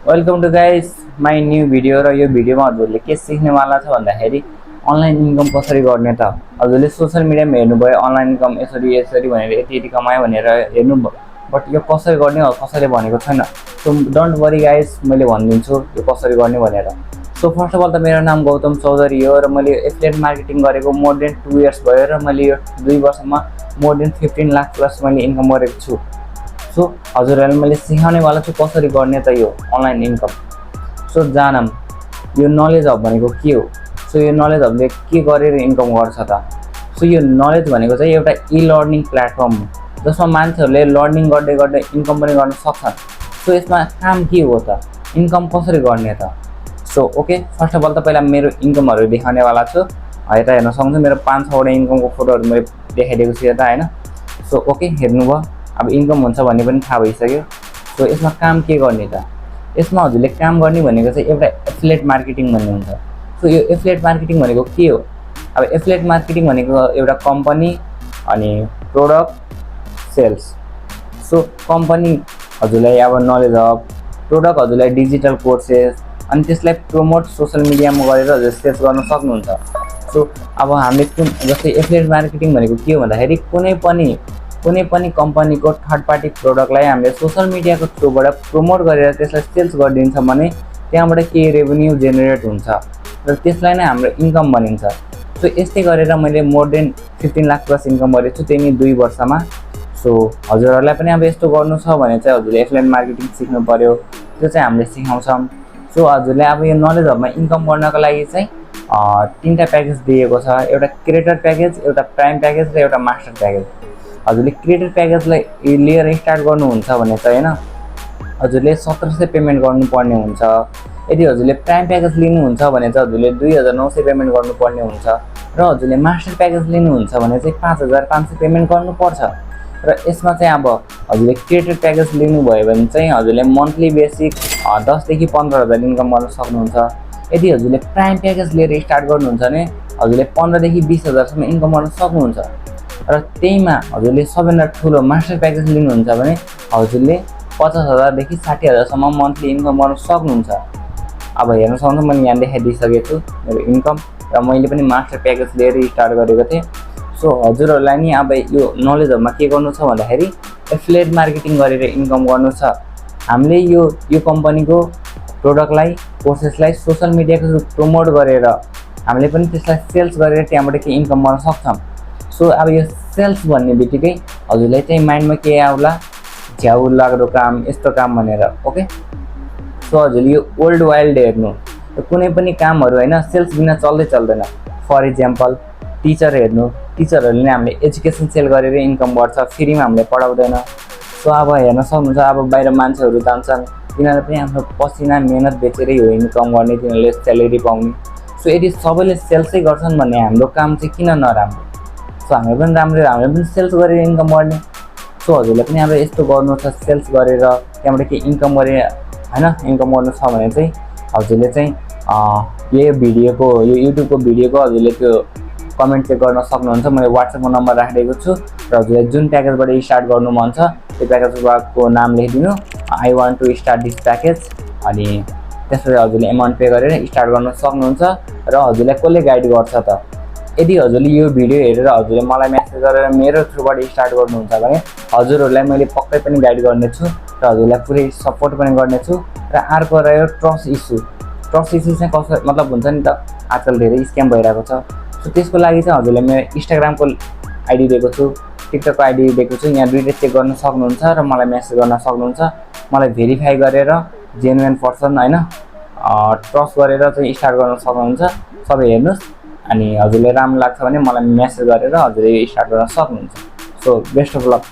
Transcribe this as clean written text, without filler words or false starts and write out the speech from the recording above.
Welcome to guys my new video. र यो भिडियोमा हजुरले के सिक्नेवाला छ भन्दाखेरि अनलाइन इन्कम कसरी गर्ने त। हजुरले सोशल मिडियामा हेर्नुभयो अनलाइन इन्कम यसरी यसरी भनेर यति यति कमायो भनेर हेर्नु, बट यो कसरी गर्ने हो कसैले भनेको छैन। सो डोन्ट वरी गाइस, मैले भनिदिन्छु यो कसरी गर्ने भनेर। सो फर्स्ट अफ अल त मेरो नाम गौतम चौधरी हो र मैले एफिलिएट मार्केटिङ गरेको मोर देन 2 इयर्स भयो र मैले यो 2 वर्षमा मोर देन 15 लाख प्लस मैले इन्कम गरेको छु। सो हजुरहरूलाई मैले सिकाउनेवाला छु कसरी गर्ने त यो अनलाइन इन्कम। सो जानम यो नलेज हब भनेको के हो। सो यो नलेज हबले के गरेर इन्कम गर्छ त। सो यो नलेज भनेको चाहिँ एउटा इ लर्निङ प्लेटफर्म हो जसमा मान्छेहरूले लर्निङ गर्दै गर्दै इन्कम पनि गर्न सक्छन्। सो यसमा काम के हो त, इन्कम कसरी गर्ने त। So okay, first of all त पहिला मेरो इन्कमहरू देखाउनेवाला छु। यता हेर्न सक्नुहुन्छ मेरो 5-6वटा इन्कमको फोटोहरू मैले देखाइदिएको छु यता होइन। सो ओके, हेर्नुभयो, अब इन्कम हुन्छ भन्ने पनि थाहा भइसक्यो। सो यसमा काम के गर्ने त। यसमा हजुरले काम गर्ने भनेको चाहिँ एउटा एफिलिएट मार्केटिङ भन्ने हुन्छ। सो यो एफिलिएट मार्केटिङ भनेको के हो। अब एफिलिएट मार्केटिङ भनेको एउटा कम्पनी अनि प्रोडक्ट सेल्स। सो कम्पनी हजुरलाई अब नलेज हब, प्रोडक्ट हजुरलाई डिजिटल कोर्सेस, अनि त्यसलाई प्रमोट सोसल मिडियामा गरेर हजुर सेल्स गर्न सक्नुहुन्छ। सो अब हामीले जस्तै एफिलिएट मार्केटिङ भनेको के हो भन्दाखेरि कुनै पनि कम्पनीको थर्ड पार्टी प्रोडक्टलाई हामीले सोसल मिडियाको थ्रुबाट प्रमोट गरेर त्यसलाई सेल्स गरिदिन्छ भने त्यहाँबाट केही रेभेन्यू जेनेरेट हुन्छ र त्यसलाई नै हाम्रो इन्कम भनिन्छ। सो यस्तै गरेर मैले more than 15 lakh plus income गरेको छु त्यही 2 वर्षमा। सो हजुरहरूलाई पनि अब यस्तो गर्नु छ भने चाहिँ हजुरले एफिलिएट मार्केटिङ सिक्नु पर्यो, त्यो चाहिँ हामीले सिकाउँछौँ। सो हजुरले अब यो नलेज हबमा इन्कम गर्नको लागि चाहिँ 3टा प्याकेज दिएको छ, एउटा क्रिएटर प्याकेज, एउटा प्राइम प्याकेज र एउटा मास्टर प्याकेज। हजुरले क्रिएटर प्याकेजलाई लिएर स्टार्ट गर्नुहुन्छ भने चाहिँ होइन हजुरले 1700 पेमेन्ट गर्नुपर्ने हुन्छ। यदि हजुरले प्राइम प्याकेज लिनुहुन्छ भने चाहिँ हजुरले 2900 पेमेन्ट गर्नुपर्ने हुन्छ र हजुरले मास्टर प्याकेज लिनुहुन्छ भने चाहिँ 5500 पेमेन्ट गर्नुपर्छ। र यसमा चाहिँ अब हजुरले क्रिएटर प्याकेज लिनुभयो भने चाहिँ हजुरले मन्थली बेसिक 10 देखि 15,000 इन्कम गर्न सक्नुहुन्छ। यदि हजुरले प्राइम प्याकेज लिएर स्टार्ट गर्नुहुन्छ भने हजुरले 15 देखि 20,000सम्म इन्कम गर्न सक्नुहुन्छ। र त्यहीमा हजुरले सबैभन्दा ठुलो मास्टर प्याकेज लिनुहुन्छ भने हजुरले 50,000 देखि 60,000सम्म मन्थली इन्कम गर्न सक्नुहुन्छ। अब हेर्न सक्नुहुन्छ मैले यहाँ देखाइदिइसकेको छु मेरो इन्कम र मैले पनि मास्टर प्याकेज लिएर स्टार्ट गरेको थिएँ। सो हजुरहरूलाई नि अब यो नलेजहरूमा के गर्नु छ भन्दाखेरि एफिलिएट मार्केटिङ गरेर इन्कम गर्नु छ। हामीले यो कम्पनीको प्रोडक्टलाई कोर्सेसलाई सोसल मिडियाको थ्रु प्रमोट गरेर हामीले पनि त्यसलाई सेल्स गरेर त्यहाँबाट केही इन्कम गर्न सक्छौँ। सो अब यो सेल्स भन्ने बित्तिकै हजुरलाई चाहिँ माइन्डमा के आउला, झ्याउ लाग्दो काम यस्तो काम भनेर। ओके, सो हजुरले यो ओल्ड वाइल्ड हेर्नु, कुनै पनि कामहरू होइन सेल्स बिना चल्दैन। फर इक्जाम्पल टिचर हेर्नु, टिचरहरूले नै हामीले एजुकेसन सेल गरेर इन्कम गर्छ, फ्रीमा हामीले पढाउँदैन। सो अब हेर्न सक्नुहुन्छ अब बाहिर मान्छेहरू जान्छन्, तिनीहरूले पनि आफ्नो पसिना मेहनत बेचेरै हो इन्कम गर्ने, तिनीहरूले स्यालेरी पाउने। सो यदि सबैले सेल्सै गर्छन् भने हाम्रो काम चाहिँ किन नराम्रो। सो हामीले पनि राम्रो, हामीले पनि सेल्स गरेर इन्कम गर्ने। सो हजुरले पनि अब यस्तो गर्नु छ, सेल्स गरेर त्यहाँबाट केही इन्कम गरेर होइन इन्कम गर्नु छ भने चाहिँ हजुरले चाहिँ यो भिडियोको यो युट्युबको भिडियोको हजुरले त्यो कमेन्ट चाहिँ गर्न सक्नुहुन्छ। मैले वाट्सएपमा नम्बर राखिदिएको छु र हजुरलाई जुन प्याकेजबाट स्टार्ट गर्नु मन छ त्यो प्याकेजको नाम लेखिदिनु, I want to start this package, अनि त्यसपछि हजुरले एमाउन्ट पे गरेर स्टार्ट गर्न सक्नुहुन्छ। र हजुरलाई कसले गाइड गर्छ त। यदि हजुरले यो भिडियो हेरेर हजुरले मलाई मेसेज गरेर मेरो थ्रुबाट स्टार्ट गर्नुहुन्छ भने हजुरहरूलाई मैले पक्कै पनि गाइड गर्नेछु र हजुरलाई पुरै सपोर्ट पनि गर्नेछु। र अर्को रह्यो ट्रस्ट इस्यु। ट्रस्ट इस्यु चाहिँ कसरी मतलब हुन्छ नि त, आजकल धेरै स्क्याम भइरहेको छ। सो त्यसको लागि चाहिँ हजुरले मेरो इन्स्टाग्रामको आइडी दिएको छु, टिकटकको आइडी दिएको छु, यहाँ दुईवटा चेक गर्न सक्नुहुन्छ र मलाई मेसेज गर्न सक्नुहुन्छ। मलाई भेरिफाई गरेर जेन्युन पर्सन होइन ट्रस्ट गरेर चाहिँ स्टार्ट गर्न सक्नुहुन्छ। सबै हेर्नुहोस्, अनि हजुरले राम्रो लाग्छ भने मलाई मेसेज गरेर हजुरले स्टार्ट गर्न सक्नुहुन्छ। So best of lock.